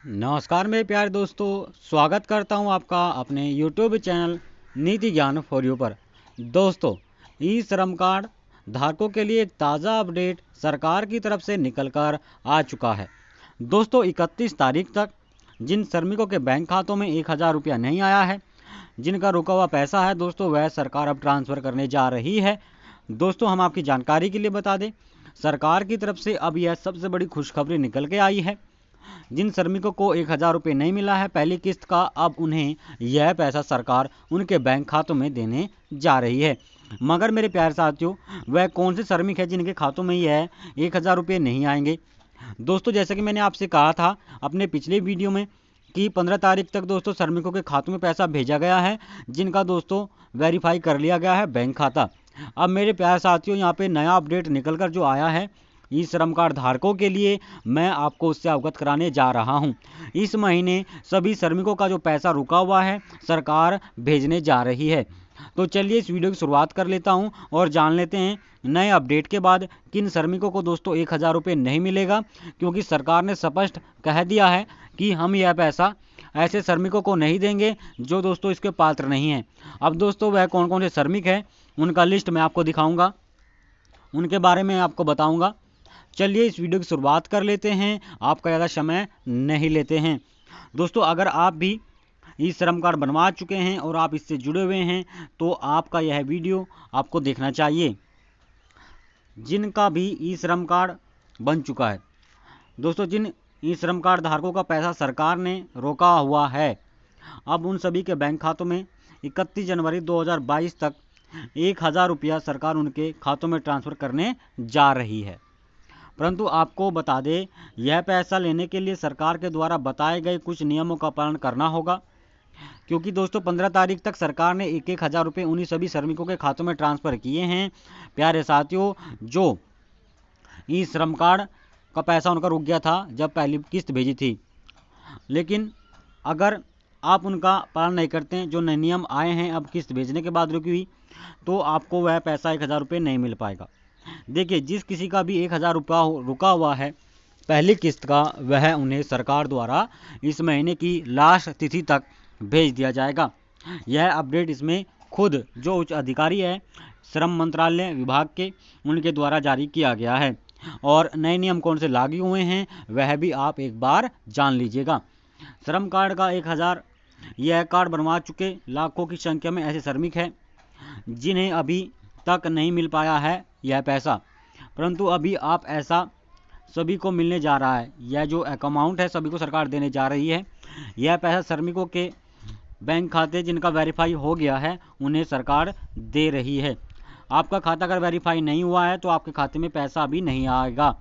नमस्कार मेरे प्यारे दोस्तों, स्वागत करता हूं आपका अपने YouTube चैनल नीति ज्ञान फॉर यू पर। दोस्तों, ई श्रम कार्ड धारकों के लिए एक ताज़ा अपडेट सरकार की तरफ से निकल कर आ चुका है। दोस्तों, 31 तारीख तक जिन श्रमिकों के बैंक खातों में 1,000 रुपया नहीं आया है, जिनका रुका हुआ पैसा है दोस्तों, वह सरकार अब ट्रांसफ़र करने जा रही है। दोस्तों, हम आपकी जानकारी के लिए बता दें, सरकार की तरफ से अब यह सबसे बड़ी खुशखबरी निकल के आई है। जिन श्रमिकों को 1,000 रुपये नहीं मिला है पहली किस्त का, अब उन्हें यह पैसा सरकार उनके बैंक खातों में देने जा रही है। मगर मेरे प्यारे साथियों, वह कौन से श्रमिक है जिनके खातों में यह 1,000 रुपये नहीं आएंगे? दोस्तों, जैसे कि मैंने आपसे कहा था अपने पिछले वीडियो में कि 15 तारीख तक दोस्तों श्रमिकों के खातों में पैसा भेजा गया है, जिनका दोस्तों वेरीफाई कर लिया गया है बैंक खाता। अब मेरे प्यारे साथियों, यहाँ पे नया अपडेट निकल कर जो आया है ई श्रम कार्ड धारकों के लिए, मैं आपको उससे अवगत कराने जा रहा हूं। इस महीने सभी श्रमिकों का जो पैसा रुका हुआ है सरकार भेजने जा रही है। तो चलिए इस वीडियो की शुरुआत कर लेता हूं और जान लेते हैं नए अपडेट के बाद किन श्रमिकों को दोस्तों 1,000 रुपये नहीं मिलेगा, क्योंकि सरकार ने स्पष्ट कह दिया है कि हम यह पैसा ऐसे श्रमिकों को नहीं देंगे जो दोस्तों इसके पात्र नहीं हैं। अब दोस्तों वह कौन कौन से श्रमिक हैं उनका लिस्ट मैं आपको दिखाऊंगा, उनके बारे में आपको बताऊंगा। चलिए इस वीडियो की शुरुआत कर लेते हैं, आपका ज़्यादा समय नहीं लेते हैं। दोस्तों, अगर आप भी ई श्रम कार्ड बनवा चुके हैं और आप इससे जुड़े हुए हैं तो आपका यह वीडियो आपको देखना चाहिए। जिनका भी ई श्रम कार्ड बन चुका है दोस्तों, जिन ई श्रम कार्ड धारकों का पैसा सरकार ने रोका हुआ है, अब उन सभी के बैंक खातों में 31 जनवरी 2022 तक 1,000 रुपया सरकार उनके खातों में ट्रांसफ़र करने जा रही है। परंतु आपको बता दें, यह पैसा लेने के लिए सरकार के द्वारा बताए गए कुछ नियमों का पालन करना होगा, क्योंकि दोस्तों 15 तारीख तक सरकार ने 1,000 रुपये उन्हीं सभी श्रमिकों के खातों में ट्रांसफ़र किए हैं प्यारे साथियों, जो ई श्रम कार्ड का पैसा उनका रुक गया था जब पहली किस्त भेजी थी। लेकिन अगर आप उनका पालन नहीं करते हैं, जो नए नियम आए हैं अब किस्त भेजने के बाद रुकी हुई, तो आपको वह पैसा 1,000 रुपये नहीं मिल पाएगा। देखिए, जिस किसी का भी 1,000 रुपया रुका हुआ है पहली किस्त का, वह उन्हें सरकार द्वारा इस महीने की लास्ट तिथि तक भेज दिया जाएगा। यह अपडेट इसमें खुद जो उच्च अधिकारी है श्रम मंत्रालय विभाग के, उनके द्वारा जारी किया गया है। और नए नियम कौन से लागू हुए हैं वह भी आप एक बार जान लीजिएगा। श्रम कार्ड का 1,000 यह कार्ड बनवा चुके लाखों की संख्या में ऐसे श्रमिक हैं जिन्हें अभी तक नहीं मिल पाया है यह पैसा, परंतु अभी आप ऐसा सभी को मिलने जा रहा है। यह जो अमाउंट है सभी को सरकार देने जा रही है। यह पैसा श्रमिकों के बैंक खाते जिनका वेरीफाई हो गया है उन्हें सरकार दे रही है। आपका खाता अगर वेरीफाई नहीं हुआ है तो आपके खाते में पैसा अभी नहीं आएगा।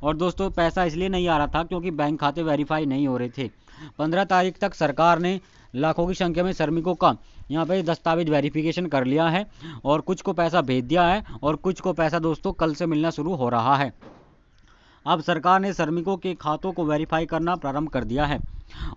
और दोस्तों, पैसा इसलिए नहीं आ रहा था क्योंकि बैंक खाते वेरीफाई नहीं हो रहे थे। 15 तारीख तक सरकार ने लाखों की संख्या में श्रमिकों का यहाँ पे दस्तावेज वेरिफिकेशन कर लिया है और कुछ को पैसा भेज दिया है और कुछ को पैसा दोस्तों कल से मिलना शुरू हो रहा है। अब सरकार ने श्रमिकों के खातों को वेरीफाई करना प्रारंभ कर दिया है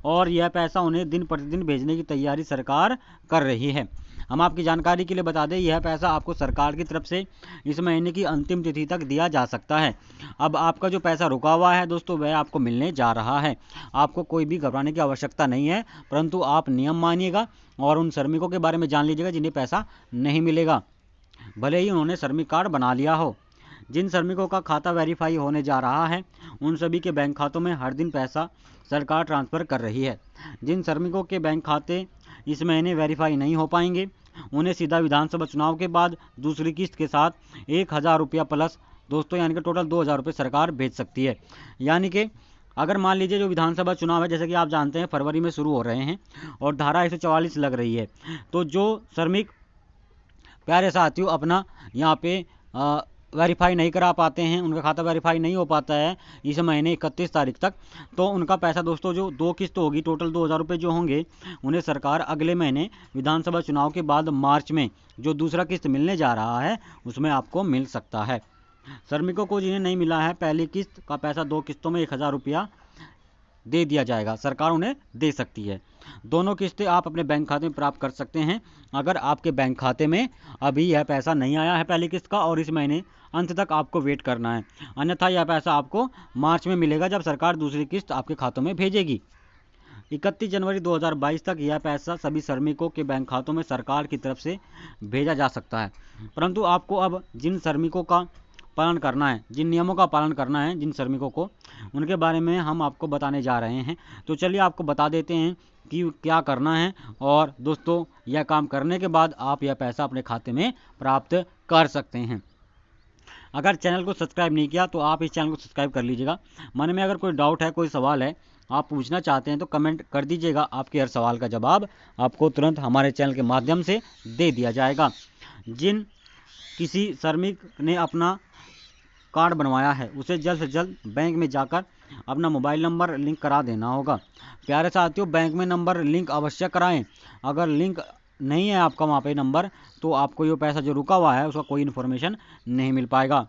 और यह पैसा उन्हें दिन प्रतिदिन भेजने की तैयारी सरकार कर रही है। हम आपकी जानकारी के लिए बता दें, यह पैसा आपको सरकार की तरफ से इस महीने की अंतिम तिथि तक दिया जा सकता है। अब आपका जो पैसा रुका हुआ है दोस्तों वह आपको मिलने जा रहा है। आपको कोई भी घबराने की आवश्यकता नहीं है, परंतु आप नियम मानिएगा और उन श्रमिकों के बारे में जान लीजिएगा जिन्हें पैसा नहीं मिलेगा, भले ही उन्होंने श्रमिक कार्ड बना लिया हो। जिन श्रमिकों का खाता वेरीफाई होने जा रहा है उन सभी के बैंक खातों में हर दिन पैसा सरकार ट्रांसफ़र कर रही है। जिन श्रमिकों के बैंक खाते इस महीने वेरीफाई नहीं हो पाएंगे उन्हें सीधा विधानसभा चुनाव के बाद दूसरी किस्त के साथ 1,000 रुपया प्लस दोस्तों, यानी कि टोटल 2,000 रुपये सरकार भेज सकती है। यानी कि अगर मान लीजिए जो विधानसभा चुनाव है, जैसे कि आप जानते हैं फरवरी में शुरू हो रहे हैं और धारा 144 लग रही है, तो जो श्रमिक प्यारे साथियों अपना यहाँ पे वेरीफाई नहीं करा पाते हैं, उनका खाता वेरीफाई नहीं हो पाता है इस महीने 31 तारीख तक, तो उनका पैसा दोस्तों जो 2 किस्त होगी टोटल 2,000 रुपये जो होंगे उन्हें सरकार अगले महीने विधानसभा चुनाव के बाद मार्च में जो दूसरा किस्त मिलने जा रहा है उसमें आपको मिल सकता है। श्रमिकों को जिन्हें नहीं मिला है पहली किस्त का पैसा 2 किस्तों में 1,000 रुपया दे दिया जाएगा, सरकार उन्हें दे सकती है। दोनों किस्तें आप अपने बैंक खाते में प्राप्त कर सकते हैं अगर आपके बैंक खाते में अभी यह पैसा नहीं आया है पहली किस्त का और इस महीने अंत तक आपको वेट करना है। अन्यथा यह पैसा आपको मार्च में मिलेगा जब सरकार दूसरी किस्त आपके खातों में भेजेगी। 31 जनवरी 2022 तक यह पैसा सभी श्रमिकों के बैंक खातों में सरकार की तरफ से भेजा जा सकता है। परंतु आपको अब जिन श्रमिकों का पालन करना है, जिन नियमों का पालन करना है जिन श्रमिकों को, उनके बारे में हम आपको बताने जा रहे हैं। तो चलिए आपको बता देते हैं कि क्या करना है, और दोस्तों यह काम करने के बाद आप यह पैसा अपने खाते में प्राप्त कर सकते हैं। अगर चैनल को सब्सक्राइब नहीं किया तो आप इस चैनल को सब्सक्राइब कर लीजिएगा। मन में अगर कोई डाउट है, कोई सवाल है, आप पूछना चाहते हैं तो कमेंट कर दीजिएगा। आपके हर सवाल का जवाब आपको तुरंत हमारे चैनल के माध्यम से दे दिया जाएगा। जिन किसी श्रमिक ने अपना कार्ड बनवाया है उसे जल्द से जल्द बैंक में जाकर अपना मोबाइल नंबर लिंक करा देना होगा। प्यारे साथियों, बैंक में नंबर लिंक अवश्य कराएं। अगर लिंक नहीं है आपका वहाँ पे नंबर, तो आपको ये पैसा जो रुका हुआ है उसका कोई इन्फॉर्मेशन नहीं मिल पाएगा।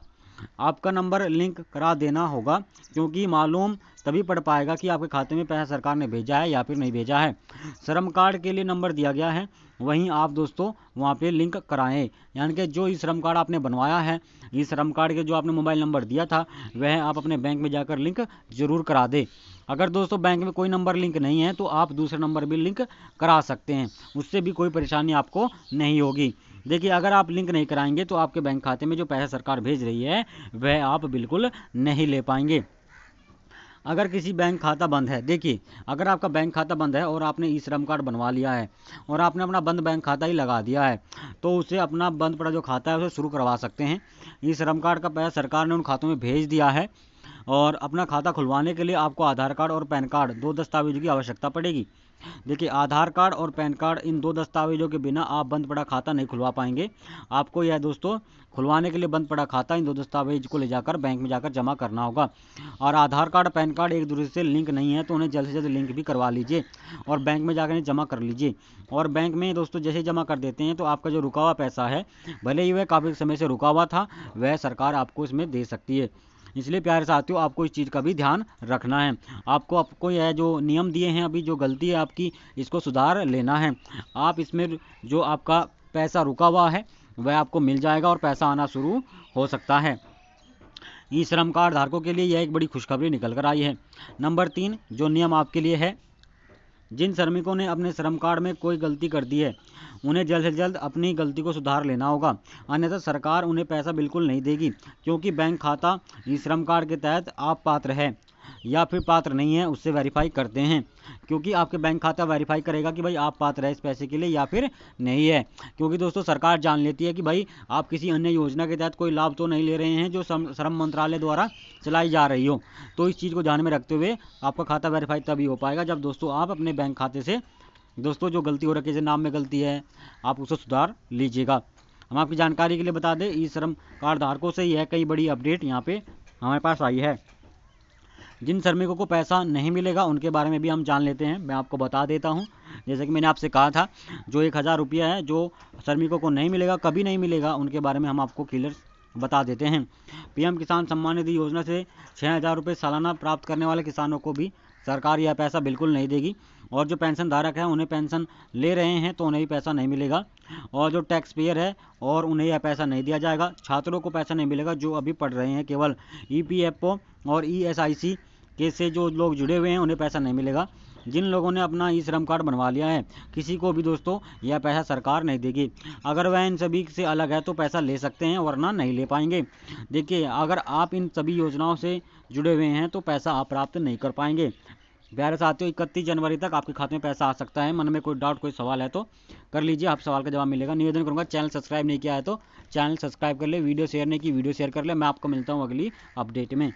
आपका नंबर लिंक करा देना होगा, क्योंकि मालूम तभी पड़ पाएगा कि आपके खाते में पैसा सरकार ने भेजा है या फिर नहीं भेजा है। श्रम कार्ड के लिए नंबर दिया गया है, वहीं आप दोस्तों वहाँ पे लिंक कराएं। यानी कि जो इस श्रम कार्ड आपने बनवाया है, इस श्रम कार्ड के जो आपने मोबाइल नंबर दिया था, वह आप अपने बैंक में जाकर लिंक जरूर करा दें। अगर दोस्तों बैंक में कोई नंबर लिंक नहीं है तो आप दूसरे नंबर भी लिंक करा सकते हैं, उससे भी कोई परेशानी आपको नहीं होगी। देखिए, अगर आप लिंक नहीं कराएंगे तो आपके बैंक खाते में जो पैसा सरकार भेज रही है वह आप बिल्कुल नहीं ले पाएंगे। अगर किसी बैंक खाता बंद है, देखिए अगर आपका बैंक खाता बंद है और आपने ई श्रम कार्ड बनवा लिया है और आपने अपना बंद बैंक खाता ही लगा दिया है, तो उसे अपना बंद पड़ा जो खाता है उसे शुरू करवा सकते हैं। ई श्रम कार्ड का पैसा सरकार ने उन खातों में भेज दिया है, और अपना खाता खुलवाने के लिए आपको आधार कार्ड और पैन कार्ड, 2 दस्तावेजों की आवश्यकता पड़ेगी। देखिए, आधार कार्ड और पैन कार्ड, इन 2 दस्तावेजों के बिना आप बंद पड़ा खाता नहीं खुलवा पाएंगे। आपको यह दोस्तों खुलवाने के लिए बंद पड़ा खाता इन 2 दस्तावेज को ले जाकर बैंक में जाकर जमा करना होगा। और आधार कार्ड, पैन कार्ड एक दूसरे से लिंक नहीं है तो उन्हें जल्द से जल्द लिंक भी करवा लीजिए और बैंक में जाकर जमा कर लीजिए। और बैंक में दोस्तों जैसे जमा कर देते हैं तो आपका जो रुका हुआ पैसा है, भले ही वह काफ़ी समय से रुका हुआ था, वह सरकार आपको इसमें दे सकती है। इसलिए प्यारे साथियों, आपको इस चीज़ का भी ध्यान रखना है। आपको यह जो नियम दिए हैं, अभी जो गलती है आपकी, इसको सुधार लेना है। आप इसमें जो आपका पैसा रुका हुआ है वह आपको मिल जाएगा और पैसा आना शुरू हो सकता है। ई श्रम कार्ड धारकों के लिए यह एक बड़ी खुशखबरी निकल कर आई है। नंबर 3 जो नियम आपके लिए है, जिन श्रमिकों ने अपने श्रम कार्ड में कोई गलती कर दी है उन्हें जल्द से जल्द अपनी गलती को सुधार लेना होगा, अन्यथा सरकार उन्हें पैसा बिल्कुल नहीं देगी। क्योंकि बैंक खाता इस श्रम कार्ड के तहत आप पात्र है या फिर पात्र नहीं है उससे वेरीफाई करते हैं, क्योंकि आपके बैंक खाता वेरीफाई करेगा कि भाई आप पात्र है इस पैसे के लिए या फिर नहीं है। क्योंकि दोस्तों सरकार जान लेती है कि भाई आप किसी अन्य योजना के तहत कोई लाभ तो नहीं ले रहे हैं जो श्रम मंत्रालय द्वारा चलाई जा रही हो। तो इस चीज़ को ध्यान में रखते हुए आपका खाता वेरीफाई तभी हो पाएगा जब दोस्तों आप अपने बैंक खाते से दोस्तों जो गलती हो रखी है, जैसे नाम में गलती है, आप उसे सुधार लीजिएगा। हम आपकी जानकारी के लिए बता दें, ई श्रम कार्ड धारकों से यह कई बड़ी अपडेट यहाँ पे हमारे पास आई है। जिन श्रमिकों को पैसा नहीं मिलेगा उनके बारे में भी हम जान लेते हैं। मैं आपको बता देता हूं, जैसे कि मैंने आपसे कहा था, जो 1000 रुपया है जो श्रमिकों को नहीं मिलेगा, कभी नहीं मिलेगा, उनके बारे में हम आपको क्लियर बता देते हैं। पीएम किसान सम्मान निधि योजना से 6000 रुपये सालाना प्राप्त करने वाले किसानों को भी सरकार यह पैसा बिल्कुल नहीं देगी। और जो पेंशन धारक है उन्हें पेंशन ले रहे हैं तो उन्हें भी पैसा नहीं मिलेगा। और जो टैक्स पेयर है और उन्हें यह पैसा नहीं दिया जाएगा। छात्रों को पैसा नहीं मिलेगा जो अभी पढ़ रहे हैं, केवल ईपीएफओ और ईएसआईसी के से जो लोग जुड़े हुए हैं उन्हें पैसा नहीं मिलेगा। जिन लोगों ने अपना ई श्रम कार्ड बनवा लिया है, किसी को भी दोस्तों यह पैसा सरकार नहीं देगी। अगर वह इन सभी से अलग है तो पैसा ले सकते हैं, वरना नहीं ले पाएंगे। देखिए, अगर आप इन सभी योजनाओं से जुड़े हुए हैं तो पैसा आप प्राप्त नहीं कर पाएंगे। प्यारे साथियों, 31 जनवरी तक आपके खाते में पैसा आ सकता है। मन में कोई डाउट, कोई सवाल है तो कर लीजिए, आप सवाल का जवाब मिलेगा। निवेदन करूंगा, चैनल सब्सक्राइब नहीं किया है तो चैनल सब्सक्राइब कर ले, वीडियो शेयर नहीं की वीडियो शेयर कर ले। मैं आपको मिलता हूँ अगली अपडेट में।